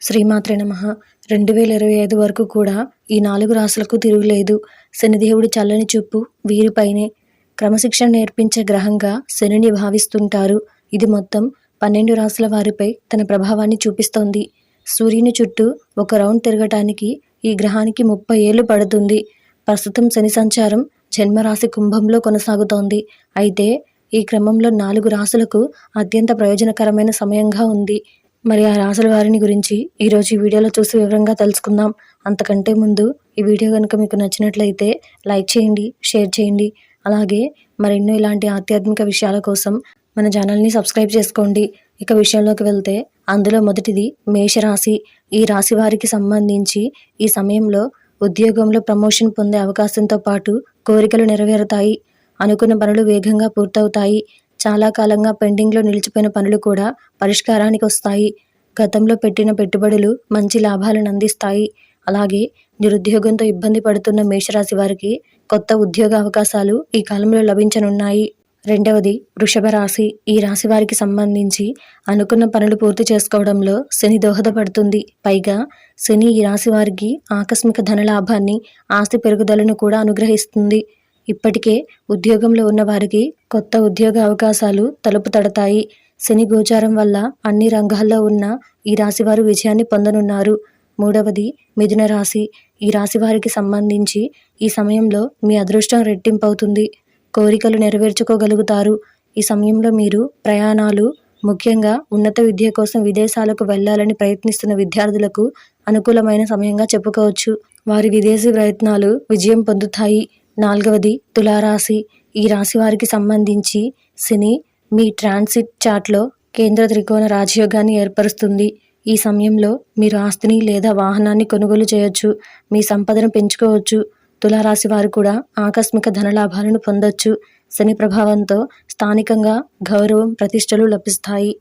శ్రీమాత్రే నమః. 2025 వరకు కూడా ఈ 4 రాశులకు తిరుగులేదు. శనిదేవుడి చల్లని చూపు వీరిపైనే. క్రమశిక్షణ నేర్పించే గ్రహంగా శనిని భావిస్తుంటారు. ఇది మొత్తం 12 రాశుల వారిపై తన ప్రభావాన్ని చూపిస్తోంది. సూర్యుని చుట్టూ ఒక రౌండ్ తిరగటానికి ఈ గ్రహానికి 30 ఏళ్లు పడుతుంది. ప్రస్తుతం శని సంచారం జన్మరాశి కుంభంలో కొనసాగుతోంది. అయితే ఈ క్రమంలో 4 రాశులకు అత్యంత ప్రయోజనకరమైన సమయంగా ఉంది. మరి ఆ రాశుల వారిని గురించి ఈరోజు ఈ వీడియోలో చూసి వివరంగా తెలుసుకుందాం. అంతకంటే ముందు ఈ వీడియో కనుక మీకు నచ్చినట్లయితే లైక్ చేయండి, షేర్ చేయండి. అలాగే మరెన్నో ఇలాంటి ఆధ్యాత్మిక విషయాల కోసం మన ఛానల్ని సబ్స్క్రైబ్ చేసుకోండి. ఇక విషయంలోకి వెళ్తే అందులో మొదటిది మేషరాశి. ఈ రాశి వారికి సంబంధించి ఈ సమయంలో ఉద్యోగంలో ప్రమోషన్ పొందే అవకాశంతో పాటు కోరికలు నెరవేరుతాయి. అనుకున్న పనులు వేగంగా పూర్తవుతాయి. చాలా కాలంగా పెండింగ్లో నిలిచిపోయిన పనులు కూడా పరిష్కారానికి వస్తాయి. గతంలో పెట్టిన పెట్టుబడులు మంచి లాభాలను అందిస్తాయి. అలాగే నిరుద్యోగంతో ఇబ్బంది పడుతున్న మేషరాశి వారికి కొత్త ఉద్యోగ అవకాశాలు ఈ కాలంలో లభించనున్నాయి. రెండవది వృషభ రాశి. ఈ రాశి వారికి సంబంధించి అనుకున్న పనులు పూర్తి చేసుకోవడంలో శని దోహదపడుతుంది. పైగా శని ఈ రాశి వారికి ఆకస్మిక ధనలాభాన్ని, ఆస్తి పెరుగుదలను కూడా అనుగ్రహిస్తుంది. ఇప్పటికే ఉద్యోగంలో ఉన్న వారికి కొత్త ఉద్యోగ అవకాశాలు తలుపు తడతాయి. శని గోచారం వల్ల అన్ని రంగాల్లో ఉన్న ఈ రాశి వారు విజయాన్ని పొందనున్నారు. మూడవది మిథున రాశి. ఈ రాశి వారికి సంబంధించి ఈ సమయంలో మీ అదృష్టం రెట్టింపవుతుంది. కోరికలు నెరవేర్చుకోగలుగుతారు. ఈ సమయంలో మీరు ప్రయాణాలు, ముఖ్యంగా ఉన్నత విద్య కోసం విదేశాలకు వెళ్లాలని ప్రయత్నిస్తున్న విద్యార్థులకు అనుకూలమైన సమయంగా చెప్పుకోవచ్చు. వారి విదేశీ ప్రయత్నాలు విజయం పొందుతాయి. నాలుగవది తులారాశి. ఈ రాశి వారికి సంబంధించి శని మీ ట్రాన్సిట్ చార్ట్లో కేంద్ర త్రికోణ రాజయోగాన్ని ఏర్పరుస్తుంది. ఈ సమయంలో మీరు ఆస్తిని లేదా వాహనాన్ని కొనుగోలు చేయొచ్చు. మీ సంపదను పెంచుకోవచ్చు. తులారాశి వారు కూడా ఆకస్మిక ధనలాభాలను పొందొచ్చు. శని ప్రభావంతో స్థానికంగా గౌరవం, ప్రతిష్టలు లభిస్తాయి.